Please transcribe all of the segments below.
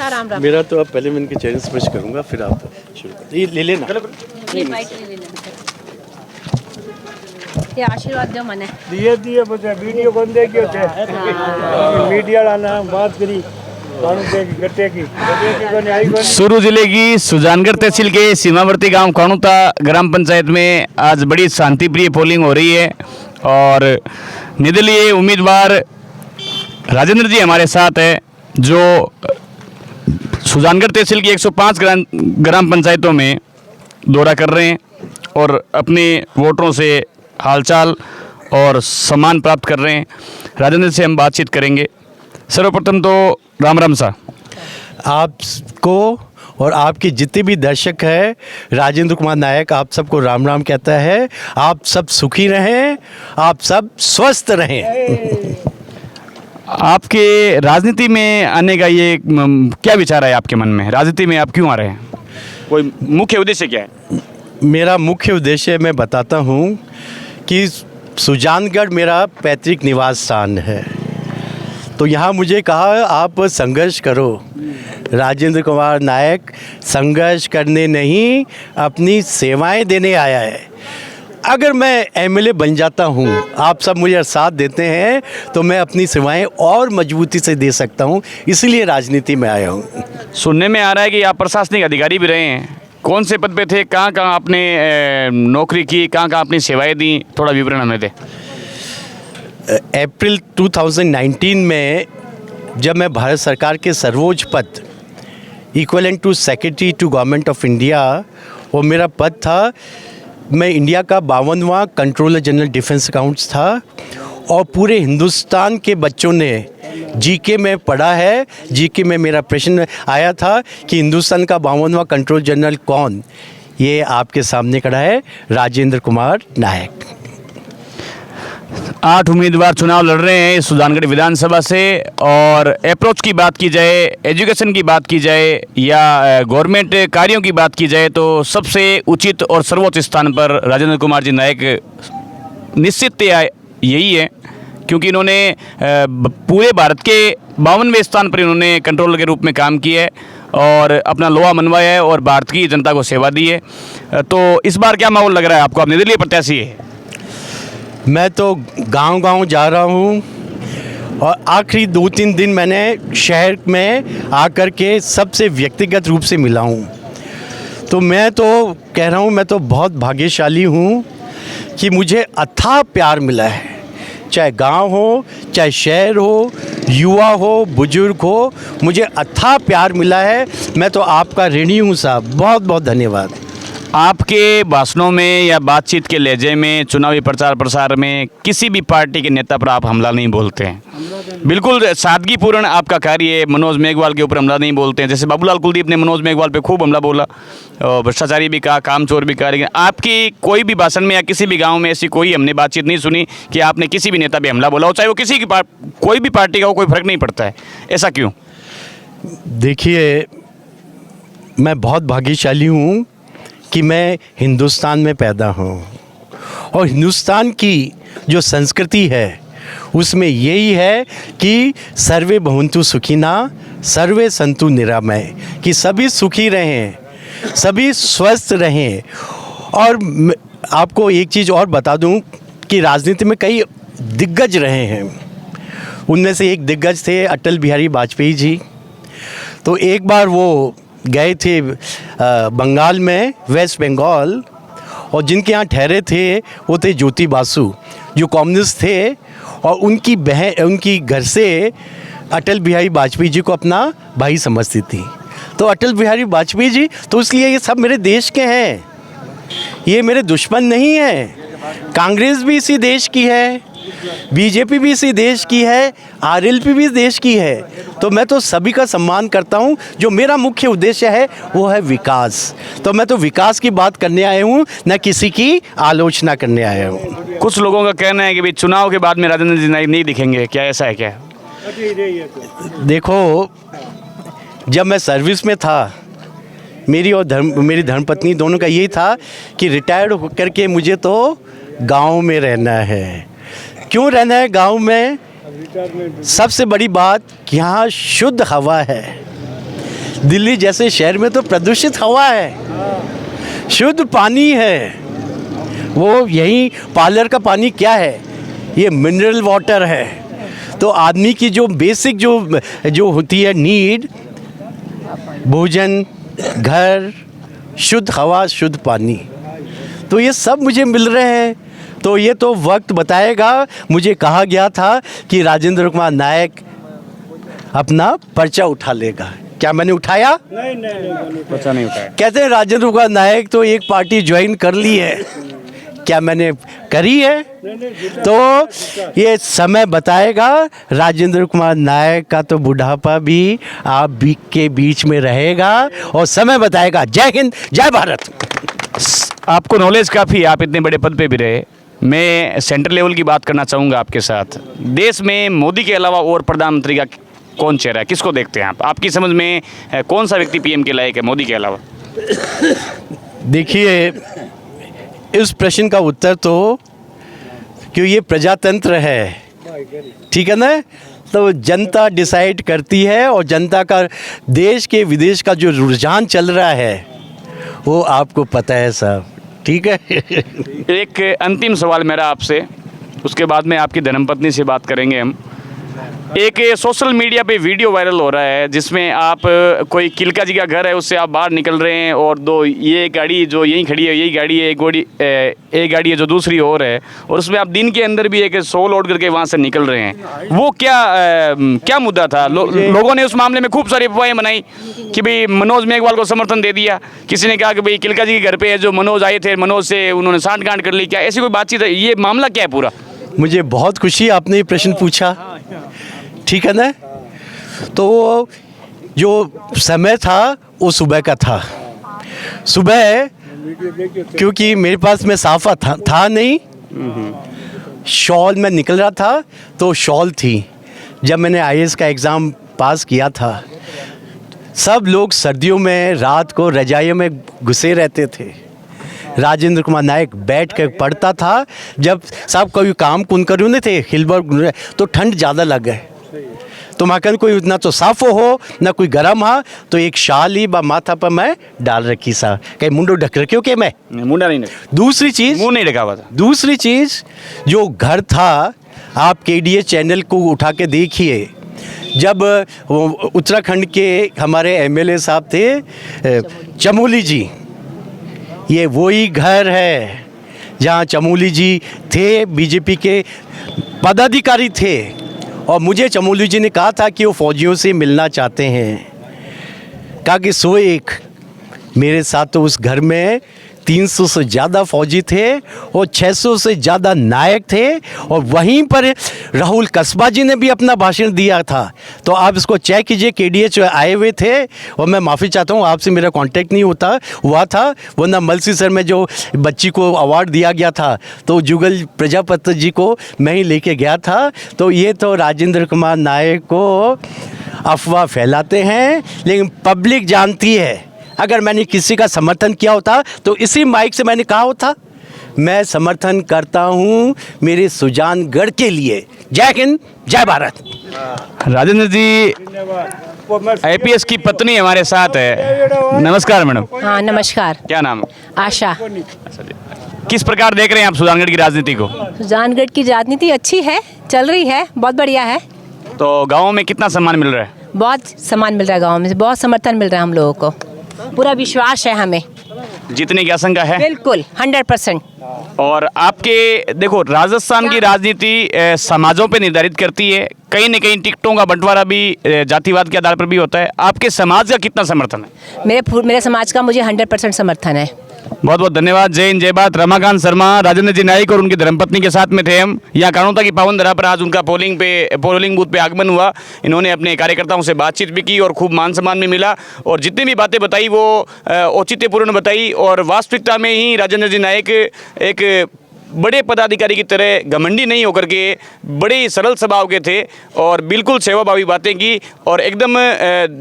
शाह, राम राम। मेरा तो अब पहले मैं इनके चेहरे स्पर्श करूंगा, फिर आप शुरू कर। ये ले लेना। ये माइक ले लेना। ये आशीर्वाद दो मने। दिए दिए बच्चे वीडियो बंदे क्यों थे मीडिया लाना बात करी गट्टे की चूरू जिले की सुजानगढ़ तहसील के सीमावर्ती गांव काणुता ग्राम पंचायत में आज बड़ी शांतिप्रिय पोलिंग हो रही है और निर्दलीय उम्मीदवार राजेंद्र जी हमारे साथ है, जो सुजानगढ़ तहसील की 105 ग्राम पंचायतों में दौरा कर रहे हैं और अपने वोटरों से हालचाल और सम्मान प्राप्त कर रहे हैं। राजेंद्र से हम बातचीत करेंगे। सर्वप्रथम तो राम राम सा आपको और आपके जितने भी दर्शक हैं, राजेंद्र कुमार नायक आप सबको राम राम कहता है। आप सब सुखी रहें, आप सब स्वस्थ रहें। आपके राजनीति में आने का ये क्या विचार है आपके मन में? राजनीति में आप क्यों आ रहे हैं? कोई मुख्य उद्देश्य क्या है? मेरा मुख्य उद्देश्य मैं बताता हूँ कि सुजानगढ़ मेरा पैतृक निवास स्थान है, तो यहाँ मुझे कहा आप संघर्ष करो। राजेंद्र कुमार नायक संघर्ष करने नहीं, अपनी सेवाएं देने आया है। अगर मैं एमएलए बन जाता हूँ, आप सब मुझे साथ देते हैं, तो मैं अपनी सेवाएं और मजबूती से दे सकता हूँ, इसलिए राजनीति में आया हूँ। सुनने में आ रहा है कि आप प्रशासनिक अधिकारी भी रहे हैं। कौन से पद पे थे, कहाँ कहाँ आपने नौकरी की, कहाँ कहाँ अपनी सेवाएं दी, थोड़ा विवरण हमें दें। अप्रैल 2019 में जब मैं भारत सरकार के सर्वोच्च पद equivalent to secretary to government of India, वो मेरा पद था। मैं इंडिया का 52वां कंट्रोलर जनरल डिफेंस अकाउंट्स था और पूरे हिंदुस्तान के बच्चों ने जीके में पढ़ा है। जीके में मेरा प्रश्न आया था कि हिंदुस्तान का 52वां कंट्रोल जनरल कौन? ये आपके सामने खड़ा है, राजेंद्र कुमार नायक। 8 उम्मीदवार चुनाव लड़ रहे हैं इस सुजानगढ़ विधानसभा से, और अप्रोच की बात की जाए, एजुकेशन की बात की जाए या गवर्नमेंट कार्यों की बात की जाए, तो सबसे उचित और सर्वोच्च स्थान पर राजेंद्र कुमार जी नायक निश्चित यही है, क्योंकि इन्होंने पूरे भारत के 52वें स्थान पर इन्होंने कंट्रोलर के रूप में काम किया है और अपना लोहा मनवाया है और भारत की जनता को सेवा दी है। तो इस बार क्या माहौल लग रहा है आपको? आप निर्दलीय प्रत्याशी है। मैं तो गांव-गांव जा रहा हूं और आखिरी 2-3 दिन मैंने शहर में आकर के सबसे व्यक्तिगत रूप से मिला हूं। तो मैं तो कह रहा हूं, मैं तो बहुत भाग्यशाली हूं कि मुझे अथाह प्यार मिला है। चाहे गांव हो, चाहे शहर हो, युवा हो, बुजुर्ग हो, मुझे अथाह प्यार मिला है। मैं तो आपका ऋणी हूं साहब, बहुत बहुत धन्यवाद। आपके भाषणों में या बातचीत के लहजे में, चुनावी प्रचार प्रसार में किसी भी पार्टी के नेता पर आप हमला नहीं बोलते हैं। बिल्कुल सादगीपूर्ण आपका कार्य है। मनोज मेघवाल के ऊपर हमला नहीं बोलते हैं। जैसे बाबूलाल कुलदीप ने मनोज मेघवाल पे खूब हमला बोला और भ्रष्टाचारी भी कहा, कामचोर भी कहा, लेकिन आपकी कोई भी भाषण में या किसी भी गाँव में ऐसी कोई हमने बातचीत नहीं सुनी कि आपने किसी भी नेता पर हमला बोला हो, चाहे वो किसी की कोई भी पार्टी का हो, कोई फर्क नहीं पड़ता है। ऐसा क्यों? देखिए, मैं बहुत भाग्यशाली हूँ कि मैं हिंदुस्तान में पैदा हूँ और हिंदुस्तान की जो संस्कृति है उसमें यही है कि सर्वे भवन्तु सुखिना सर्वे सन्तु निरामय, कि सभी सुखी रहें, सभी स्वस्थ रहें। और आपको एक चीज़ और बता दूं कि राजनीति में कई दिग्गज रहे हैं। उनमें से एक दिग्गज थे अटल बिहारी वाजपेयी जी। तो एक बार वो गए थे बंगाल में, वेस्ट बंगाल, और जिनके यहाँ ठहरे थे वो थे ज्योति बासु, जो कम्युनिस्ट थे, और उनकी बहन उनकी घर से अटल बिहारी वाजपेयी जी को अपना भाई समझती थी। तो अटल बिहारी वाजपेयी जी, तो इसलिए ये सब मेरे देश के हैं, ये मेरे दुश्मन नहीं हैं। कांग्रेस भी इसी देश की है, बीजेपी भी इसी देश की है, आरएलपी भी इस देश की है। तो मैं तो सभी का सम्मान करता हूँ। जो मेरा मुख्य उद्देश्य है वो है विकास। तो मैं तो विकास की बात करने आया हूँ, न किसी की आलोचना करने आया हूँ। कुछ लोगों का कहना है कि भाई चुनाव के बाद में राजेंद्र जी नायक नहीं दिखेंगे, क्या ऐसा है क्या? देखो, जब मैं सर्विस में था, मेरी धर्मपत्नी दोनों का यही था कि रिटायर्ड होकर के मुझे तो गांव में रहना है। क्यों रहना है गांव में? सबसे बड़ी बात कि यहाँ शुद्ध हवा है, दिल्ली जैसे शहर में तो प्रदूषित हवा है, शुद्ध पानी है। वो यही पार्लर का पानी क्या है, ये मिनरल वाटर है। तो आदमी की जो बेसिक जो होती है नीड, भोजन, घर, शुद्ध हवा, शुद्ध पानी, तो ये सब मुझे मिल रहे हैं। तो ये तो वक्त बताएगा। मुझे कहा गया था कि राजेंद्र कुमार नायक अपना पर्चा उठा लेगा, क्या मैंने उठाया? नहीं पर्चा नहीं उठाया। कहते हैं राजेंद्र कुमार नायक तो एक पार्टी ज्वाइन कर ली है, क्या मैंने करी है? तो ये समय बताएगा। राजेंद्र कुमार नायक का तो बुढ़ापा भी आप के बीच में रहेगा और समय बताएगा। जय हिंद, जय भारत। आपको नॉलेज काफ़ी, आप इतने बड़े पद पे भी रहे। मैं सेंट्रल लेवल की बात करना चाहूँगा आपके साथ। देश में मोदी के अलावा और प्रधानमंत्री का कौन चेहरा है, किसको देखते हैं आप? आपकी समझ में कौन सा व्यक्ति पीएम के लायक है मोदी के अलावा? देखिए, इस प्रश्न का उत्तर तो क्यों, ये प्रजातंत्र है, ठीक है ना? तो जनता डिसाइड करती है और जनता का देश के विदेश का जो रुझान चल रहा है वो आपको पता है साहब, ठीक है? एक अंतिम सवाल मेरा आपसे, उसके बाद में आपकी धर्मपत्नी से बात करेंगे हम। एक सोशल मीडिया पे वीडियो वायरल हो रहा है जिसमें आप कोई किलका जी का घर है, उससे आप बाहर निकल रहे हैं और दो ये गाड़ी जो यहीं खड़ी है, यही गाड़ी है, एक गाड़ी है जो दूसरी और है, और उसमें आप दिन के अंदर भी एक 100 लोड करके वहाँ से निकल रहे हैं। वो क्या मुद्दा था? लोगों ने उस मामले में खूब सारी अफवाहें बनाई कि भाई मनोज मेघवाल को समर्थन दे दिया, किसी ने कहा कि भाई किलका जी के घर पे जो मनोज आए थे, मनोज से उन्होंने सांठ-गांठ कर ली, क्या ऐसी कोई बातचीत है? ये मामला क्या है पूरा? मुझे बहुत खुशी आपने ये प्रश्न पूछा, ठीक है ना? तो जो समय था वो सुबह का था। सुबह क्योंकि मेरे पास में साफा था नहीं, शॉल में निकल रहा था, तो शॉल थी। जब मैंने IAS का एग्ज़ाम पास किया था, सब लोग सर्दियों में रात को रजाइयों में घुसे रहते थे। राजेंद्र कुमार नायक बैठ कर पढ़ता था। जब सब कोई काम कुन करूँ नहीं थे हिलबर, तो ठंड ज़्यादा लग गए, तो माकन कोई ना तो साफ़ो हो ना कोई गर्म हा, तो एक शाल ही माथा पर मैं डाल रखी सा, कहीं मुंडो ढक रखियो के मैं मुंडा नहीं ढका, दूसरी चीज़ मुंह नहीं ढका हुआ था। दूसरी चीज़ जो घर था, आप KDS चैनल को उठा के देखिए। जब उत्तराखंड के हमारे MLA साहब थे चमोली जी, ये वही घर है जहाँ चमोली जी थे, BJP के पदाधिकारी थे, और मुझे चमोली जी ने कहा था कि वो फौजियों से मिलना चाहते हैं। कहा कि 101 मेरे साथ तो उस घर में 300 से ज़्यादा फौजी थे और 600 से ज़्यादा नायक थे, और वहीं पर राहुल कस्बा जी ने भी अपना भाषण दिया था। तो आप इसको चेक कीजिए, KDH आए हुए थे, और मैं माफ़ी चाहता हूँ आपसे मेरा कांटेक्ट नहीं हुआ था, वरना मलसी सर में जो बच्ची को अवार्ड दिया गया था तो जुगल प्रजापति जी को मैं ही लेके गया था। तो ये तो राजेंद्र कुमार नायक को अफवाह फैलाते हैं, लेकिन पब्लिक जानती है। अगर मैंने किसी का समर्थन किया होता तो इसी माइक से मैंने कहा होता मैं समर्थन करता हूं मेरे सुजानगढ़ के लिए। जय हिंद, जय भारत। राजेंद्र जी, IPS की पत्नी हमारे साथ है। नमस्कार मैडम। हाँ नमस्कार। क्या नाम है? आशा। किस प्रकार देख रहे हैं आप सुजानगढ़ की राजनीति को? सुजानगढ़ की राजनीति अच्छी है, चल रही है, बहुत बढ़िया है। तो गाँव में कितना सम्मान मिल रहा है? बहुत सम्मान मिल रहा है, गाँव में बहुत समर्थन मिल रहा है हम लोगों को, पूरा विश्वास है हमें। जीतने की आशंका है? बिल्कुल 100%। और आपके देखो, राजस्थान की राजनीति समाजों पे निर्धारित करती है, कहीं न कहीं टिकटों का बंटवारा भी जातिवाद के आधार पर भी होता है। आपके समाज का कितना समर्थन है? मेरे समाज का मुझे 100% समर्थन है। बहुत बहुत धन्यवाद। जय हिंद, जय भारत। रमाकांत शर्मा, राजेंद्र जी नाइक और उनकी धर्मपत्नी के साथ में थे हम। यहाँ कानोता की पावन धरा पर आज उनका पोलिंग बूथ पे आगमन हुआ। इन्होंने अपने कार्यकर्ताओं से बातचीत भी की और खूब मान सम्मान भी मिला, और जितनी भी बातें बताई वो औचित्यपूर्ण बताई, और वास्तविकता में ही राजेंद्र जी नाइक एक बड़े पदाधिकारी की तरह घमंडी नहीं होकर के बड़े ही सरल स्वभाव के थे, और बिल्कुल सेवाभावी बातें की, और एकदम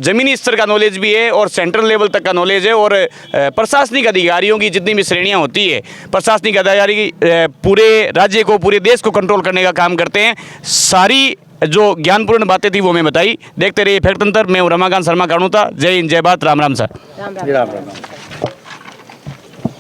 ज़मीनी स्तर का नॉलेज भी है और सेंट्रल लेवल तक का नॉलेज है। और प्रशासनिक अधिकारियों की जितनी भी श्रेणियां होती है, प्रशासनिक अधिकारी पूरे राज्य को, पूरे देश को कंट्रोल करने का काम करते हैं। सारी जो ज्ञानपूर्ण बातें थी वो मैं बताई। देखते रहिए फैक्ट तंत्र। मैं हूँ रमाकांत शर्मा कानूता। जय हिंद, जय भारत, राम राम सर। राम राम। जी राम राम।